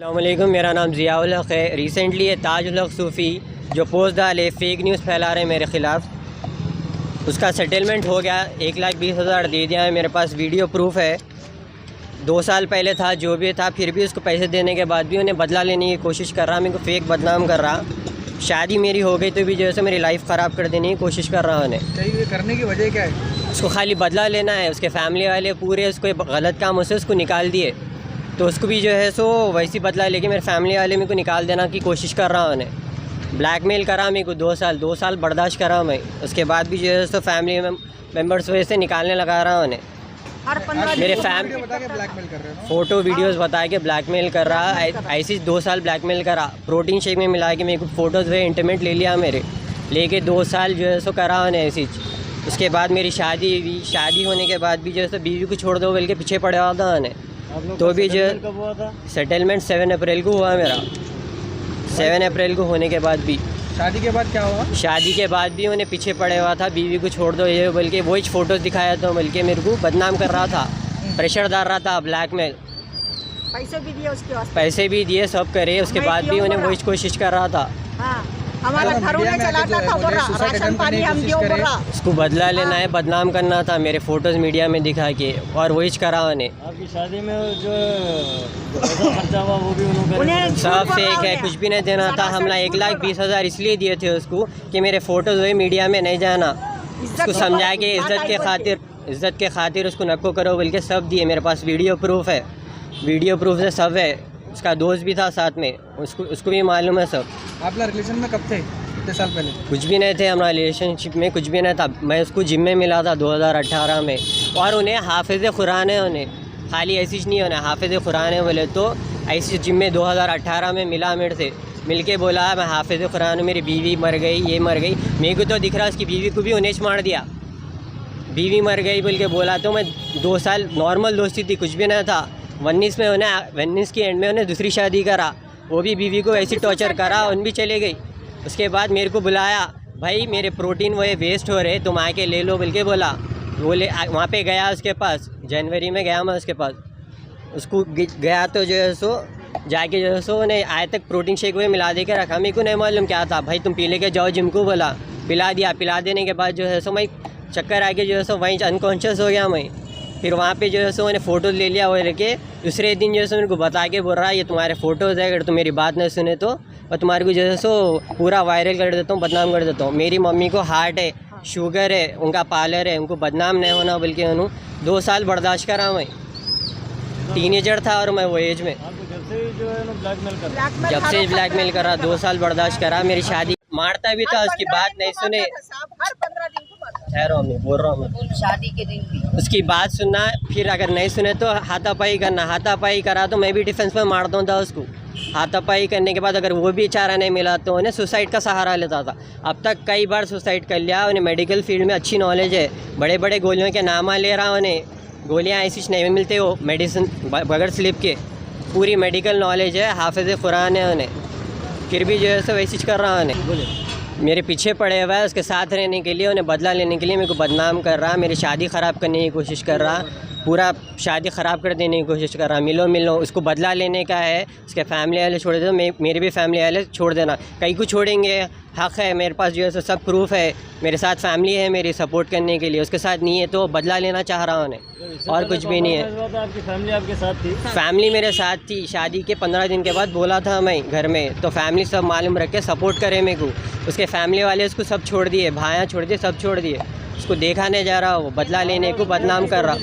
अस्सलामुअलैकुम, मेरा नाम ज़ियाउल हक़ है। रिसेंटली ये ताजुल हक़ सूफ़ी जो पोस्ट डाले फेक न्यूज़ फैला रहे हैं मेरे ख़िलाफ़, उसका सेटलमेंट हो गया। 1,20,000 दे दिया है। मेरे पास वीडियो प्रूफ है। 2 साल पहले था जो भी था, फिर भी उसको पैसे देने के बाद भी उन्हें बदला लेने की कोशिश कर रहा, मेरे को फ़ेक बदनाम कर रहा। शादी मेरी हो गई तो भी जैसे मेरी लाइफ ख़राब कर देने की कोशिश कर रहा उन्हें। ये करने की वजह क्या है? उसको खाली बदला लेना है। उसके फैमिली वाले पूरे उसको गलत काम से उसको निकाल दिए, तो उसको भी जो है सो वैसी बदला लेके मेरे फैमिली वाले मेरे को निकाल देना की कोशिश कर रहा उन्हें। ब्लैकमेल करा मेरे को 2 साल बर्दाश्त करा मैं। उसके बाद भी जो है सो फैमिली मेम्बर्स वजह से निकालने लगा रहा उन्हें। मेरे फैमिली ब्लैकमेल कर रहे हो? फ़ोटो वीडियोस बता के ब्लैकमेल कर रहा। ऐसी 2 साल ब्लैकमेल करा। प्रोटीन शेक में मिला के मेरे को फ़ोटोज़ वे इंटीमेट ले लिया मेरे लेके 2 साल जो है सो करा उन्हें ऐसी। उसके बाद मेरी शादी हुई। शादी होने के बाद भी जो है सो बीवी को छोड़ दो बोल के पीछे पड़ा हुआ था उन्हें। तो भी जो सेटलमेंट 7 अप्रैल को हुआ मेरा। 7 अप्रैल को होने के बाद भी शादी के बाद क्या हुआ? शादी के बाद भी उन्हें पीछे पड़े हुआ था, बीवी को छोड़ दो ये बल्कि वही फ़ोटोज़ दिखाया तो बल्कि मेरे को बदनाम कर रहा था, प्रेशर डाल रहा था, ब्लैकमेल। पैसे भी दिए उसके वास्ते, पैसे भी दिए, सब करे। उसके बाद भी उन्हें वही कोशिश कर रहा था। हाँ, हमारा घर उन्हें चलाता था, बोल रहा राशन पानी हम दियो, बोल रहा उसको बदला लेना है, बदनाम करना था मेरे फ़ोटोज़ मीडिया में दिखा के, और वही करा उन्हें। आपकी शादी में जो खर्चा हुआ वो भी उन्होंने सब फेक है, कुछ भी नहीं देना था। हमला 1,20,000 इसलिए दिए थे उसको कि मेरे फ़ोटोज़ वही मीडिया में नहीं जाना। उसको समझा के इज़्ज़त के खातिर उसको नको करो बोल के सब दिए। मेरे पास वीडियो प्रूफ है, वीडियो प्रूफ से सब है। उसका दोस्त भी था साथ में, उसको भी मालूम है सब। आप लोग रिलेशन में कब थे? कितने साल पहले? कुछ भी नहीं थे हमारा रिलेशनशिप में, कुछ भी नहीं था। मैं उसको जिम में मिला था 2018 में। और उन्हें हाफिज़ कुरान है, उन्हें खाली ऐसी नहीं है, उन्हें हाफिज़ कुरान है बोले तो ऐसी जिम में 2018 में मिला मेरे से। मिल के बोला मैं हाफिज़ कुरान हूँ, मेरी बीवी मर गई, ये मर गई। मेरे को तो दिख रहा उसकी बीवी को भी उन्हें मार दिया। बीवी मर गई बोल के बोला तो मैं 2 साल नॉर्मल दोस्ती थी, कुछ भी नहीं था। 19 में उन्हें 19 के एंड में उन्हें दूसरी शादी करा, वो भी बीवी को ऐसी टॉर्चर करा, उन भी चले गई। उसके बाद मेरे को बुलाया, भाई मेरे प्रोटीन वो वेस्ट हो रहे, तुम आके ले लो बोल के बोला। वो ले वहाँ पे गया उसके पास, जनवरी में गया मैं उसके पास। उसको गया तो जो है सो जाके जो है सो उन्हें आए तक प्रोटीन शेक में मिला दे के रखा। मेरे को नहीं मालूम क्या था। भाई तुम पी ले के जाओ जिम को बोला, पिला दिया। पिला देने के बाद जो है सो मैं चक्कर आके जो है सो वहीं अनकॉन्शियस हो गया मैं। फिर वहाँ पे जो है सो मैंने फ़ोटोज़ ले लिया, वो लेके दूसरे दिन जो है सो मेरे को बता के बोल रहा है ये तुम्हारे फ़ोटोज़ है, अगर तुम मेरी बात नहीं सुने तो और तुम्हारे को जो है सो पूरा वायरल कर देता हूँ, बदनाम कर देता हूँ। मेरी मम्मी को हार्ट है, शुगर है, उनका पार्लर है, उनको बदनाम नहीं होना बल्कि उन्होंने 2 साल बर्दाश्त करा मैं। टीनेजर था और मैं वो एज में जब से ब्लैकमेल कर रहा, 2 साल बर्दाश्त करा। मेरी शादी मारता भी था, उसकी बात नहीं सुने। हर 15 दिन को बोल रहा हूँ मैं, शादी के दिन भी उसकी बात सुनना, फिर अगर नहीं सुने तो हाथापाई करना। हाथापाई करा तो मैं भी डिफेंस में मार दूँ था उसको। हाथापाई करने के बाद अगर वो भी चारा नहीं मिला तो उन्हें सुसाइड का सहारा लेता था। अब तक कई बार सुसाइड कर लिया। उन्हें मेडिकल फील्ड में अच्छी नॉलेज है, बड़े बड़े गोलियों के नामा ले रहा। उन्हें गोलियाँ ऐसी नहीं मिलते, वो मेडिसिन बगैर स्लिप के पूरी मेडिकल नॉलेज है, हाफिज़ कुरान है उन्हें, फिर भी जो है सो वैसी कर रहा उन्हें। मेरे पीछे पड़े हुआ है, उसके साथ रहने के लिए, उन्हें बदला लेने के लिए मेरे को बदनाम कर रहा, मेरी शादी ख़राब करने की कोशिश कर रहा, पूरा शादी ख़राब कर देने की कोशिश कर रहा। मिलो उसको बदला लेने का है। उसके फैमिली वाले छोड़ दो, मेरे भी फैमिली वाले छोड़ देना। कई को छोड़ेंगे, हक़ है मेरे पास जो है सब प्रूफ है। मेरे साथ फैमिली है मेरी सपोर्ट करने के लिए, उसके साथ नहीं है तो बदला लेना चाह रहा उन्हें, और कुछ भी नहीं है। आपकी फैमिली आपके साथ थी? फैमिली मेरे साथ थी। शादी के 15 दिन के बाद बोला था मैं घर में, तो फैमिली सब मालूम रख के सपोर्ट करे मेरे को। उसके फैमिली वाले उसको सब छोड़ दिए, भाइयाँ छोड़ दिए, सब छोड़ दिए। उसको देखा नहीं जा रहा, वो बदला लेने को बदनाम कर रहा,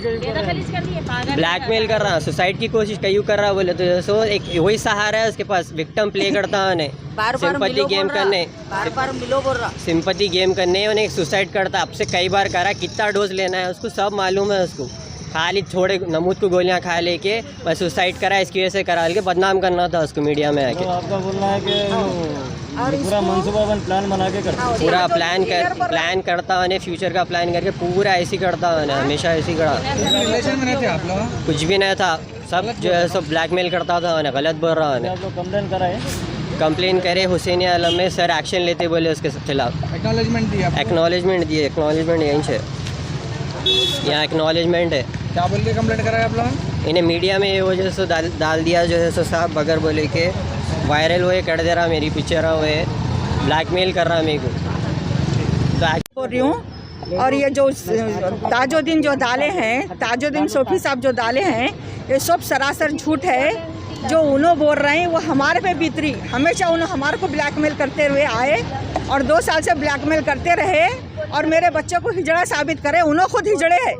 ब्लैकमेल कर रहा, सुसाइड की कोशिश कई कर रहा। बोले तो सो एक वही सहारा है उसके पास, विक्टिम प्ले करता है उन्हें, सिंपैथी गेम करने, बार मिलो बोल रहा, सिंपैथी गेम करने उन्हें सुसाइड करता। अब से कई बार करा, कितना डोज लेना है उसको सब मालूम है उसको। खाली थोड़े नमूद को गोलियां खा लेके बस सुसाइड करा, इसकी वजह से करा के बदनाम करना था उसको मीडिया में आके। तो आपका बोलना है कि पूरा मनसूबाबंद प्लान बना के करता, पूरा प्लान करता है, फ्यूचर का प्लान करके पूरा ऐसे करता है, हमेशा ऐसे करा। रिलेशन में नहीं थे आप लोग? कुछ भी नहीं था, सब जो है सब ब्लैकमेल करता था, उन्हें गलत बोल रहा है। आप लोग कंप्लेन कराए? कंप्लेन करे हुसैन आलम में, सर एक्शन लेते बोले उसके खिलाफ। एक्नॉलेजमेंट दिया? एक्नॉलेजमेंट दिए, एक्नॉलेजमेंट यहीं से, यहाँ एक्नॉलेजमेंट है। क्या बोल के कंप्लेंट कराया आप लोग? इन्हें मीडिया में ये वजह से डाल दिया जो है सो साहब बगैर बोले के वायरल हुए कर दे रहा मेरी पिक्चर हुए ब्लैकमेल कर रहा मेरे को तो बोल रही हूँ। और ये जो ताजुद्दीन जो डाले हैं, ताजुद्दीन सोफी साहब जो डाले हैं, ये सब सरासर झूठ है। जो उन्होंने बोल रहे हैं वो हमारे पे बीतरी, हमेशा उन्होंने हमारे को ब्लैकमेल करते हुए आए और 2 साल से ब्लैकमेल करते रहे और मेरे बच्चे को हिजड़ा साबित करे। उन्होंने खुद हिजड़े हैं,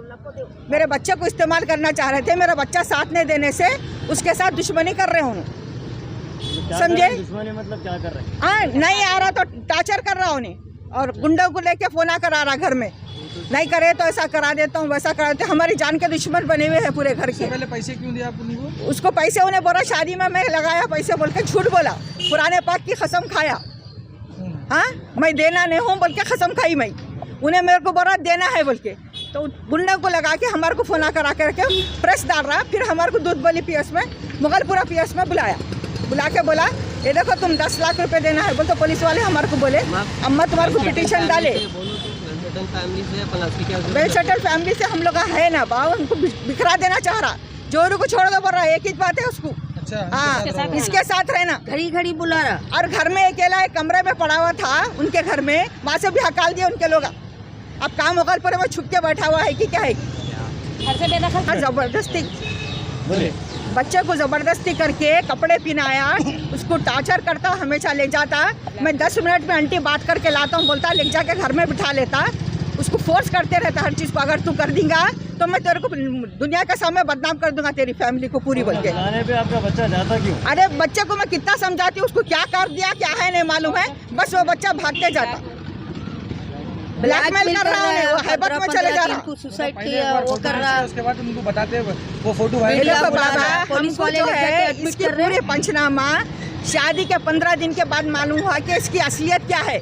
मेरे बच्चे को इस्तेमाल करना चाह रहे थे। मेरा बच्चा साथ नहीं देने से उसके साथ दुश्मनी कर रहे उन्होंने, समझे? दुश्मनी मतलब क्या कर रहे हैं? हाँ, नहीं आ रहा तो टार्चर कर रहा उन्हें और गुंडों को लेके फोन करा रहा घर में, नहीं करे तो ऐसा करा देता हूँ वैसा करा देता हूँ। हमारी जान के दुश्मन बने हुए हैं पूरे घर के। पहले पैसे क्यों दिया आपने को? उसको पैसे उन्हें बोला शादी में मैं लगाया पैसे बोल के झूठ बोला, पुराने पाक की कसम खाया। हाँ, मैं देना नहीं हूँ बोल के कसम खाई मैं। उन्हें मेरे को बोला देना है बोल के, तो गुंडों को लगा के हमारे को फोन करा करके प्रेस डाल रहा। फिर हमारे को दूध बली पीएस में, मुगलपुरा पीएस में बुला के बोला ये देखो तुम 10 लाख रुपए देना है बोल। तो पुलिस वाले हमारे को बोले अम्मा तुम्हारे को पिटीशन डाले। वेल सेटल फैमिली से हम लोग का है ना बा, उनको बिखरा देना चाह रहा। जोरू को छोड़ दो बोल रहा, एक ही बात है उसको। अच्छा, हाँ, इसके साथ रहना, घड़ी घड़ी बुला रहा। और घर में अकेला एक कमरे में पड़ा हुआ था उनके घर में, वहाँ से भी हकाल दिया उनके लोग। अब काम मुगलपुर में छुप के बैठा हुआ है कि क्या है? जबरदस्ती बच्चे को जबरदस्ती करके कपड़े पहनाया, उसको टॉर्चर करता, हमेशा ले जाता। मैं 10 मिनट में आंटी बात करके लाता हूँ, बोलता ले जाके घर में बिठा लेता। उसको फोर्स करते रहता हर चीज़ को, अगर तू कर देगा तो मैं तेरे को दुनिया के सामने बदनाम कर दूंगा, तेरी फैमिली को पूरी बोल के। थाने पे आपका बच्चा जाता क्यों? अरे बच्चे को मैं कितना समझाती हूँ, उसको क्या कर दिया क्या है नहीं मालूम है, बस वो बच्चा भागते जाता। ब्लैकमेल कर रहा है, वो हैबत में चले जा रहा। सुसाइड किया वो कर रहा। उसके बाद उनको बताते हैं वो फोटो वायरल देखो किया। बाबा, पुलिस हमको वाले जो ले है जाके admit इसकी कर रहे हैं। पूरे पंचनामा शादी के 15 दिन के बाद मालूम हुआ कि इसकी असलियत क्या है।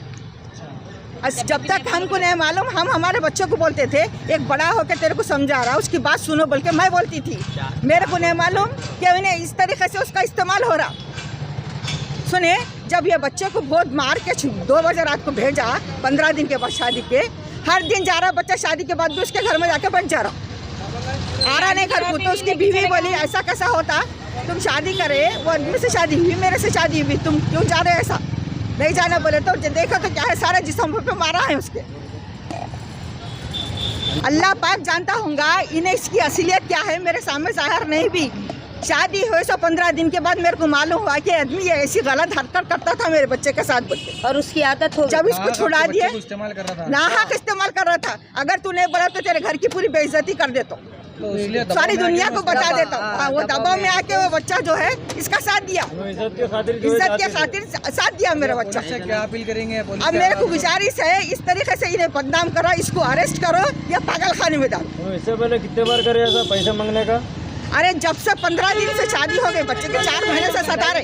जब तक हमको नहीं मालूम, हम हमारे बच्चों को बोलते थे एक बड़ा होकर तेरे को समझा रहा, उसकी बात सुनो बोल के मैं बोलती थी। मेरे को नहीं मालूम कि उन्हें इस तरीके से उसका इस्तेमाल हो रहा। सुने, जब ये बच्चे को बहुत मार के 2 बजे रात को भेजा, 15 दिन के बाद शादी के, हर दिन जा रहा बच्चा, शादी के बाद भी उसके घर में जाके बैठ जा रहा, आ रहा नहीं घर को। तो उसकी बीवी बोली ऐसा कैसा होता, तुम शादी करे, वो आदमी से शादी हुई, मेरे से शादी हुई, तुम क्यों जा रहे ऐसा? नहीं जाना बोले तो देखो तो क्या है, सारे जिस्म पे मारा है उसके। अल्लाह पाक जानता होगा इन्हें इसकी असलियत क्या है, मेरे सामने जाहिर नहीं भी। शादी हुई 15 दिन के बाद मेरे को मालूम हुआ कि आदमी ये ऐसी गलत हरकत करता था मेरे बच्चे के साथ बोल के। और उसकी आदत हो गई। जब इसको छुड़ा बच्चे दिए, को इस्तेमाल कर रहा था। नाहक इस्तेमाल कर रहा था। अगर तू नहीं बोला तो तेरे घर की पूरी बेइज्जती कर देता हूँ, तो इसलिए दबाव सारी में दुनिया आके को उसका- बता देता हूँ। हाँ, वो दबाव में आके वो बच्चा जो है इसका साथ दिया, वो इज्जत के खातिर जो है इज्जत के जाते थे। खातिर साथ दिया मेरा बच्चा। पुलिस से क्या अपील करेंगे? पुलिस अब से मेरे को आप- गुजारिश है, इस तरीके से इन्हें बदनाम करो, इसको अरेस्ट करो या पागल खाने में डालो। वो इससे पहले कितने बार करे ऐसा पैसे मांगने का? अरे जब से 15 दिन से शादी हो गई, बच्चे के 4 महीने से सता रहे,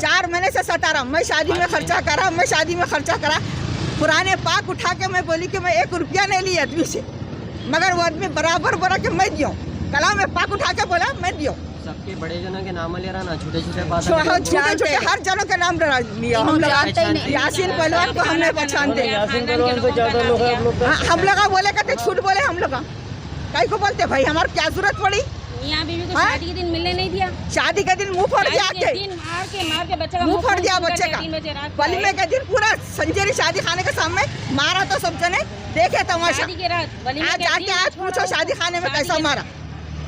4 महीने से सता रहा। मैं शादी में खर्चा करा, मैं शादी में खर्चा करा। पुराने पाक उठा के मैं बोली कि मैं 1 रुपया नहीं ली आदमी से, मगर वो आदमी बराबर बोला कि मैं दियो। कला में पाक उठा के बोला मैं दियो। सबके बड़े जनों के नाम ले रहा ना, छोटे छोटे बात छोटे हर जनों के नाम लिया हम लोग। जानते ही नहीं। यासीन पहलवान को हमने पहचानते। यासीन पहलवान से क्या ताल्लुक है आप लोग का? हम लोग बोले कहते झूठ बोले हम लोग, कई को बोलते भाई हमारी क्या जरूरत पड़ी? मियाँ बीवी को हाँ? शादी के दिन मिलने नहीं दिया। शादी के दिन मुंह फोड़ दिया शादी के दिन मार के बच्चे का मुंह फोड़ दिया फोड़ बच्चे करके का। 3 बजे रात को वलीमे आए। के दिन पूरा संजेरी शादी खाने के सामने मारा, तो सब जने देखे तमाशा। शादी के रात वलीमे आज के आके दिन आज पूछो शादी खाने में शादी कैसा के- मारा,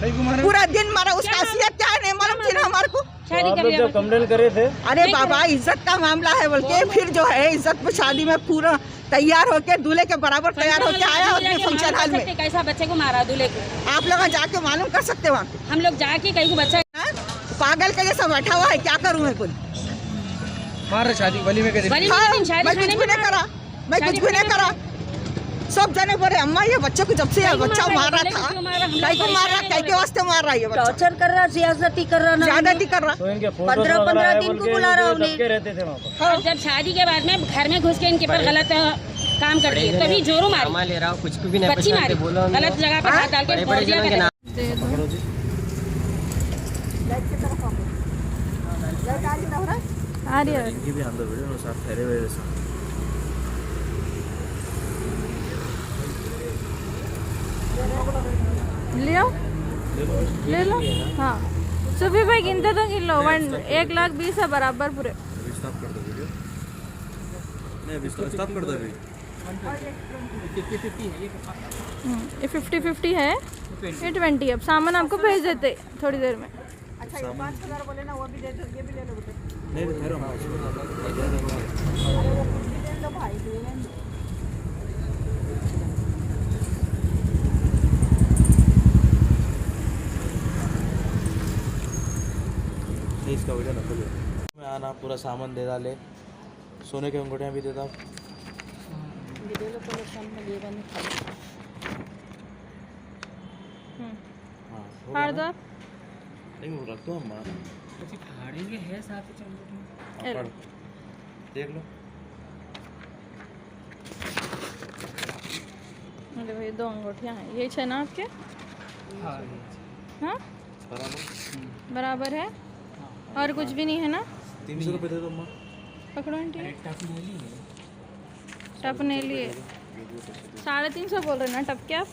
कई को मारा? पूरा दिन मारा। उसका क्या? असलियत क्या है नहीं मालूम थी ना हमारे को। तो शादी आप कर लोग लिया जब कंप्लेन करे थे अरे बाबा इज्जत का मामला है बोल के, फिर जो है इज्जत में शादी में पूरा तैयार होके दूल्हे के बराबर तैयार होके आया अपने फंक्शन हॉल में। कैसा बच्चे को मारा दूल्हे को, आप लोग जाके मालूम कर सकते हो वहाँ पे। हम लोग जाके कहीं को बच्चा हाँ? पागल के जैसा बैठा हुआ है, क्या करूँ मैं बोल। मार रहे शादी वलीमे के दिन। वलीमे हाँ, के दिन शादी मैं खाने कुछ में भी नहीं मारा। करा, मैं शादी कुछ भी नहीं खाने करा। सब जने बोले अम्मा ये बच्चे को जब से ये कहीं को बच्चा मार रहा है, मार रहा दूल्हे को था, क्यों मार रहा? हम लोग कहीं को मार रहा, परेशान कहीं के हो वास्ते मार रहा है ये बच्चा, टॉर्चर कर रहा, ज्यादती कर रहा ना। ज्यादती कर रहा। तो इनके फोटो 15 दिन को बुला रहा उन्हें। दबके रहते थे वहाँ पर। हाँ। और जब शादी के बाद में घर में घुस के इनके पर गलत काम कर दिए, तभी जोरों मारी, नाम ले रहा हूँ, कुछ भी नहीं बच्ची मारी, पहचानते, बोलो गलत जगह पर हाथ डाल के बड़े फोड़ बड़े दिया। जनों के नाम लियो ले लो। हाँ सुफी भाई गिनते तो गिन लो 1,20,000 है बराबर पूरे। ये 50-50 है, ये 20। अब सामान आपको भेज देते थोड़ी देर में। अच्छा ये 5,000 बोले ना, वो भी दे दो, ये भी ले लो बेटे। नहीं दे रहा हूँ। अरे वो कुछ भी दे दो भाई, दे लें। इसका वजह ना खोलो। मैं आना पूरा सामान दे डाले, सोने के अंगूठियाँ भी देता। फाड़ दो आप। नहीं वो रख दो अम्मा। फाड़ेंगे है साथ ही फाड़। देख लो। अरे भाई 2 अंगूठियाँ हैं, ये 6 ना आपके? हाँ बराबर है। और कुछ भी नहीं है ना? 300 रुपये दे दो अम्मा। पकड़ो आंटी। टप नहीं लिए, 350 बोल रहे ना टप के आप?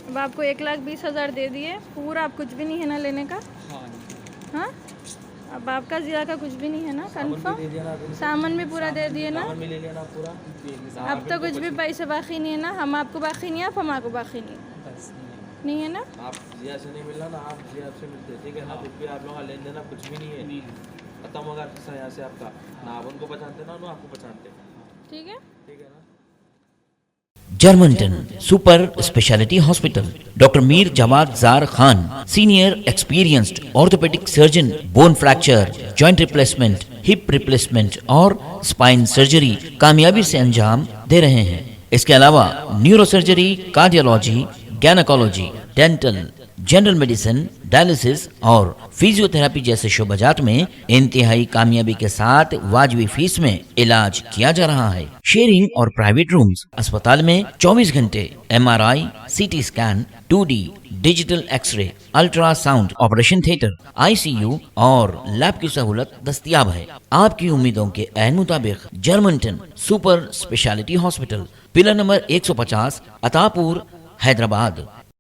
अब आपको 1,20,000 दे दिए पूरा, आप कुछ भी नहीं है ना लेने का? हाँ अब आपका जिया का कुछ भी नहीं है ना कंफर्म? सामान भी पूरा दे दिए ना? ले लेना पूरा। अब तो कुछ भी पैसे बाकी नहीं है ना? हम आपको बाकी नहीं है, आप हम आपको बाकी नहीं है ना? आप जिया से नहीं मिलना ना, आप जिया से मिलते, ठीक है ना? कुछ भी आप लोगों का लेन देना कुछ भी नहीं है, खत्म होगा यहाँ से आपका। ना आप उनको पहचानते ना आपको पहचानते। ठीक है ना? Germanton super speciality hospital, doctor Mir Jawad Zar Khan, senior experienced orthopaedic surgeon, bone fracture, joint replacement, hip replacement और स्पाइन सर्जरी कामयाबी से अंजाम दे रहे हैं। इसके अलावा neuro surgery, cardiology, gynaecology, dental, general medicine, dialysis और फिजियोथेरेपी जैसे शोबाजात में इंतहाई कामयाबी के साथ वाजबी फीस में इलाज किया जा रहा है। शेयरिंग और प्राइवेट रूम्स, अस्पताल में 24 घंटे MRI, CT scan, 2D digital x-ray, ultrasound, operation theatre, ICU और लैब की सहूलत दस्तयाब है। आपकी उम्मीदों के ऐन मुताबिक Germanton super speciality hospital, pillar number 150, Attapur, Hyderabad.